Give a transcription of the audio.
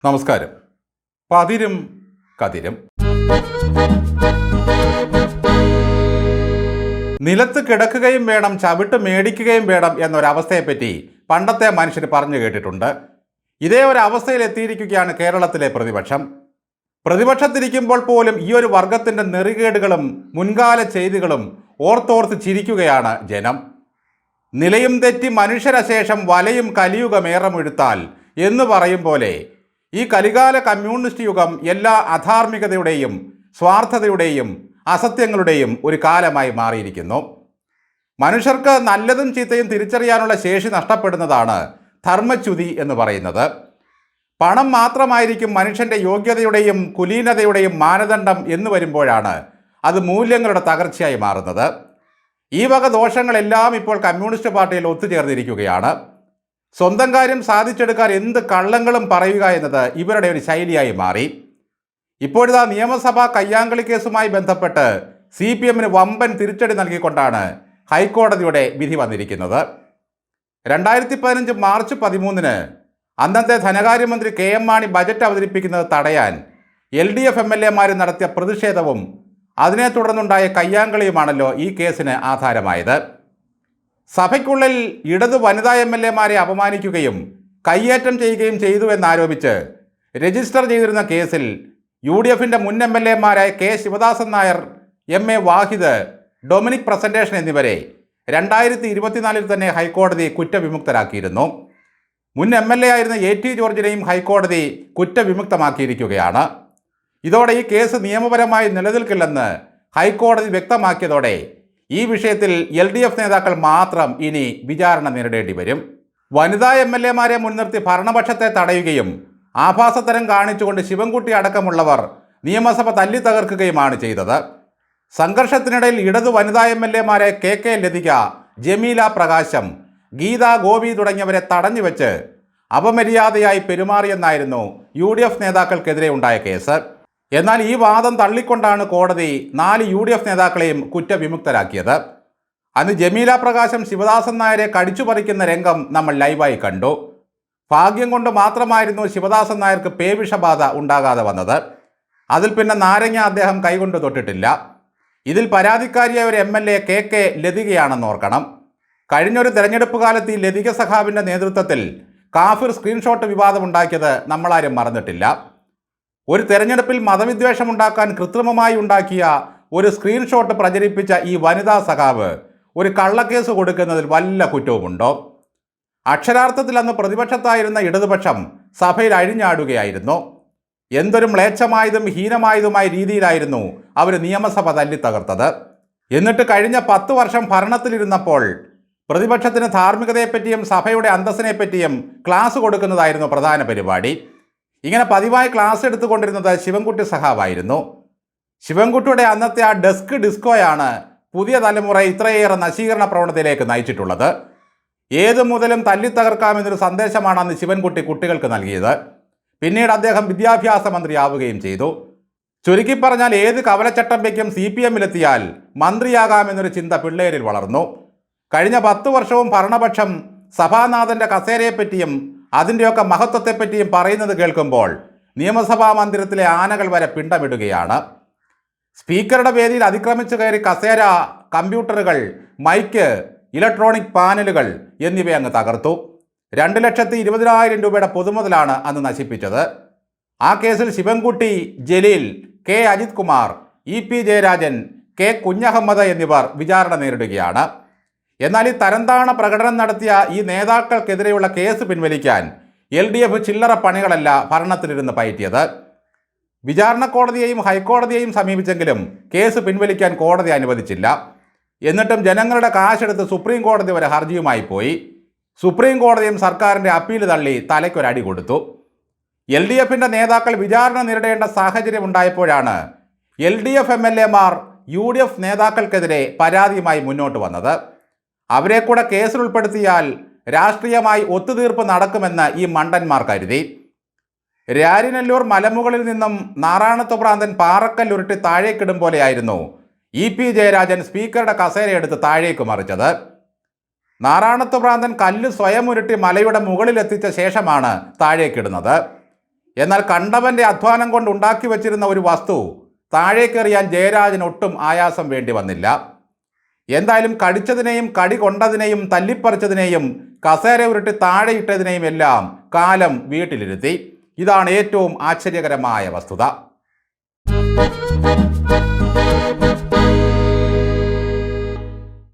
നമസ്കാരം. പതിരും കതിരും. നിലത്ത് കിടക്കുകയും വേണം, ചവിട്ട് മേടിക്കുകയും വേണം എന്നൊരവസ്ഥയെപ്പറ്റി പണ്ടത്തെ മനുഷ്യർ പറഞ്ഞു കേട്ടിട്ടുണ്ട്. ഇതേ ഒരു അവസ്ഥയിലെത്തിയിരിക്കുകയാണ് കേരളത്തിലെ പ്രതിപക്ഷം. പ്രതിപക്ഷത്തിരിക്കുമ്പോൾ പോലും ഈ ഒരു വർഗത്തിൻ്റെ നെറികേടുകളും മുൻകാല ചെയ്തികളും ഓർത്തോർത്ത് ചിരിക്കുകയാണ് ജനം. നിലയും തെറ്റി മനുഷ്യരശേഷം വലയും കലിയുഗമേറമുഴുത്താൽ എന്ന് പറയും പോലെ ഈ കലികാല കമ്മ്യൂണിസ്റ്റ് യുഗം എല്ലാ അധാർമികതയുടെയും സ്വാർത്ഥതയുടെയും അസത്യങ്ങളുടെയും ഒരു കാലമായി മാറിയിരിക്കുന്നു. മനുഷ്യർക്ക് നല്ലതും ചീത്തയും തിരിച്ചറിയാനുള്ള ശേഷി നഷ്ടപ്പെടുന്നതാണ് ധർമ്മച്യുതി എന്ന് പറയുന്നത്. പണം മാത്രമായിരിക്കും മനുഷ്യൻ്റെ യോഗ്യതയുടെയും കുലീനതയുടെയും മാനദണ്ഡം എന്ന് വരുമ്പോഴാണ് അത് മൂല്യങ്ങളുടെ തകർച്ചയായി മാറുന്നത്. ഈ വക ദോഷങ്ങളെല്ലാം ഇപ്പോൾ കമ്മ്യൂണിസ്റ്റ് പാർട്ടിയിൽ ഒത്തുചേർന്നിരിക്കുകയാണ്. സ്വന്തം കാര്യം സാധിച്ചെടുക്കാൻ എന്ത് കള്ളങ്ങളും പറയുക എന്നത് ഇവരുടെ ഒരു ശൈലിയായി മാറി. ഇപ്പോഴിതാ നിയമസഭാ കയ്യാങ്കളി കേസുമായി ബന്ധപ്പെട്ട് CPM വമ്പൻ തിരിച്ചടി നൽകിക്കൊണ്ടാണ് ഹൈക്കോടതിയുടെ വിധി വന്നിരിക്കുന്നത്. 2015 മാർച്ച് 13 അന്നത്തെ ധനകാര്യമന്ത്രി KM മാണി ബജറ്റ് അവതരിപ്പിക്കുന്നത് തടയാൻ LDF MLA നടത്തിയ പ്രതിഷേധവും അതിനെ തുടർന്നുണ്ടായ കയ്യാങ്കളിയുമാണല്ലോ ഈ കേസിന് ആധാരമായത്. സഭയ്ക്കുള്ളിൽ ഇടതു വനിതാ MLA അപമാനിക്കുകയും കയ്യേറ്റം ചെയ്യുകയും ചെയ്തു എന്നാരോപിച്ച് രജിസ്റ്റർ ചെയ്തിരുന്ന കേസിൽ UDF മുൻ MLA K Sivadasan Nair, MA വാഹിദ്, ഡൊമിനിക് പ്രസന്റേഷൻ എന്നിവരെ 2024 തന്നെ ഹൈക്കോടതി കുറ്റവിമുക്തരാക്കിയിരുന്നു. മുൻ MLA ആയിരുന്ന AT ജോർജിനെയും ഹൈക്കോടതി കുറ്റവിമുക്തമാക്കിയിരിക്കുകയാണ്. ഇതോടെ ഈ കേസ് നിയമപരമായി നിലനിൽക്കില്ലെന്ന് ഹൈക്കോടതി വ്യക്തമാക്കിയതോടെ ഈ വിഷയത്തിൽ LDF നേതാക്കൾ മാത്രം ഇനി വിചാരണ നേരിടേണ്ടി വരും. വനിതാ MLA മുൻനിർത്തി ഭരണപക്ഷത്തെ തടയുകയും ആഭാസത്തരം കാണിച്ചുകൊണ്ട് ശിവൻകുട്ടി അടക്കമുള്ളവർ നിയമസഭ തല്ലി തകർക്കുകയുമാണ് ചെയ്തത്. സംഘർഷത്തിനിടയിൽ ഇടതു വനിതാ MLA KK ലതിക, ജമീല പ്രകാശം, ഗീത ഗോപി തുടങ്ങിയവരെ തടഞ്ഞുവെച്ച് അപമര്യാദയായി പെരുമാറിയെന്നായിരുന്നു UDF നേതാക്കൾക്കെതിരെ ഉണ്ടായ കേസ്. എന്നാൽ ഈ വാദം തള്ളിക്കൊണ്ടാണ് കോടതി 4 UDF നേതാക്കളെയും കുറ്റവിമുക്തരാക്കിയത്. അന്ന് ജമീല പ്രകാശം ശിവദാസൻ നായരെ കടിച്ചു പറിക്കുന്ന രംഗം നമ്മൾ ലൈവായി കണ്ടു. ഭാഗ്യം കൊണ്ട് മാത്രമായിരുന്നു ശിവദാസൻ നായർക്ക് പേവിഷബാധ ഉണ്ടാകാതെ വന്നത്. അതിൽ പിന്നെ നാരങ്ങ അദ്ദേഹം കൈകൊണ്ട് തൊട്ടിട്ടില്ല. ഇതിൽ പരാതിക്കാരിയായ ഒരു MLA KK ലതികയാണെന്ന് ഓർക്കണം. കഴിഞ്ഞൊരു തെരഞ്ഞെടുപ്പ് കാലത്ത് ഈ ലതിക സഖാവിൻ്റെ നേതൃത്വത്തിൽ കാഫിർ സ്ക്രീൻഷോട്ട് വിവാദമുണ്ടാക്കിയത് നമ്മളാരും മറന്നിട്ടില്ല. ഒരു തെരഞ്ഞെടുപ്പിൽ മതവിദ്വേഷമുണ്ടാക്കാൻ കൃത്രിമമായി ഉണ്ടാക്കിയ ഒരു സ്ക്രീൻഷോട്ട് പ്രചരിപ്പിച്ച ഈ വനിതാ സഖാവ് ഒരു കള്ളക്കേസ് കൊടുക്കുന്നതിൽ വല്ല കുറ്റവുമുണ്ടോ? അക്ഷരാർത്ഥത്തിൽ അന്ന് പ്രതിപക്ഷത്തായിരുന്ന ഇടതുപക്ഷം സഭയിൽ അഴിഞ്ഞാടുകയായിരുന്നു. എന്തൊരു മ്ലേച്ഛമായതും ഹീനമായതുമായ രീതിയിലായിരുന്നു അവർ നിയമസഭ തല്ലി തകർത്തത്. എന്നിട്ട് കഴിഞ്ഞ 10 വർഷം ഭരണത്തിലിരുന്നപ്പോൾ പ്രതിപക്ഷത്തിന് ധാർമ്മികതയെപ്പറ്റിയും സഭയുടെ അന്തസ്സിനെപ്പറ്റിയും ക്ലാസ് കൊടുക്കുന്നതായിരുന്നു പ്രധാന പരിപാടി. ഇങ്ങനെ പതിവായി ക്ലാസ് എടുത്തുകൊണ്ടിരുന്നത് ശിവൻകുട്ടി സഖാവായിരുന്നു. ശിവൻകുട്ടിയുടെ അന്നത്തെ ആ ഡെസ്ക് ഡിസ്കോയാണ് പുതിയ തലമുറ ഇത്രയേറെ നശീകരണ പ്രവണതയിലേക്ക് നയിച്ചിട്ടുള്ളത്. ഏതു മുതലും തല്ലിത്തകർക്കാമെന്നൊരു സന്ദേശമാണ് അന്ന് ശിവൻകുട്ടി കുട്ടികൾക്ക് നൽകിയത്. പിന്നീട് അദ്ദേഹം വിദ്യാഭ്യാസ മന്ത്രിയാവുകയും ചെയ്തു. ചുരുക്കി പറഞ്ഞാൽ ഏത് കവലച്ചട്ടമ്പയ്ക്കും CPM-ലെത്തിയാൽ മന്ത്രിയാകാമെന്നൊരു ചിന്ത പിള്ളേരിൽ വളർന്നു. കഴിഞ്ഞ 10 വർഷവും ഭരണപക്ഷം സഭാനാഥൻ്റെ കസേരയെപ്പറ്റിയും അതിൻ്റെയൊക്കെ മഹത്വത്തെപ്പറ്റിയും പറയുന്നത് കേൾക്കുമ്പോൾ നിയമസഭാ മന്ദിരത്തിലെ ആനകൾ വരെ പിണ്ടമിടുകയാണ്. സ്പീക്കറുടെ വേദിയിൽ അതിക്രമിച്ചു കയറി കസേര, കമ്പ്യൂട്ടറുകൾ, മൈക്ക്, ഇലക്ട്രോണിക് പാനലുകൾ എന്നിവ അങ്ങ് തകർത്തു. 2,20,000 രൂപയുടെ പൊതുമുതലാണ് അന്ന് നശിപ്പിച്ചത്. ആ കേസിൽ Sivankutty, Jaleel, K Ajith Kumar, EP Jayarajan, K Kunjahammed എന്നിവർ വിചാരണ നേരിടുകയാണ്. എന്നാൽ ഈ തരംതാണ പ്രകടനം നടത്തിയ ഈ നേതാക്കൾക്കെതിരെയുള്ള കേസ് പിൻവലിക്കാൻ LDF ചില്ലറ പണികളല്ല ഭരണത്തിലിരുന്ന് പയറ്റിയത്. വിചാരണ കോടതിയെയും ഹൈക്കോടതിയെയും സമീപിച്ചെങ്കിലും കേസ് പിൻവലിക്കാൻ കോടതി അനുവദിച്ചില്ല. എന്നിട്ടും ജനങ്ങളുടെ കാശെടുത്ത് സുപ്രീം കോടതി വരെ ഹർജിയുമായി പോയി. സുപ്രീം കോടതിയും സർക്കാരിൻ്റെ അപ്പീൽ തള്ളി തലയ്ക്കൊരടി കൊടുത്തു. LDF നേതാക്കൾ വിചാരണ നേരിടേണ്ട സാഹചര്യം ഉണ്ടായപ്പോഴാണ് LDF MLA UDF നേതാക്കൾക്കെതിരെ പരാതിയുമായി മുന്നോട്ട് വന്നത്. അവരെ കൂടെ കേസിൽ ഉൾപ്പെടുത്തിയാൽ രാഷ്ട്രീയമായി ഒത്തുതീർപ്പ് നടക്കുമെന്ന് ഈ മണ്ടന്മാർ കരുതി. രാരിനെല്ലൂർ മലമുകളിൽ നിന്നും നാറാണത്ത് ഭ്രാന്തൻ പാറക്കല്ലുരുട്ടി താഴേക്കിടും പോലെയായിരുന്നു EP ജയരാജൻ സ്പീക്കറുടെ കസേരയെടുത്ത് താഴേക്ക് മറിച്ചത്. നാറാണത്ത് ഭ്രാന്തൻ കല്ല് സ്വയം ഉരുട്ടി മലയുടെ മുകളിലെത്തിച്ച ശേഷമാണ് താഴേക്കിടുന്നത്. എന്നാൽ കണ്ടവന്റെ അധ്വാനം കൊണ്ട് ഉണ്ടാക്കി വച്ചിരുന്ന ഒരു വസ്തു താഴേക്കെറിയാൻ ജയരാജന് ഒട്ടും ആയാസം വേണ്ടി വന്നില്ല. എന്തായാലും കടിച്ചതിനെയും കടി കൊണ്ടതിനെയും തല്ലിപ്പറിച്ചതിനെയും കസേര ഉരുട്ടി താഴെയിട്ടതിനെയും എല്ലാം കാലം വീട്ടിലിരുത്തി. ഇതാണ് ഏറ്റവും ആശ്ചര്യകരമായ വസ്തുത.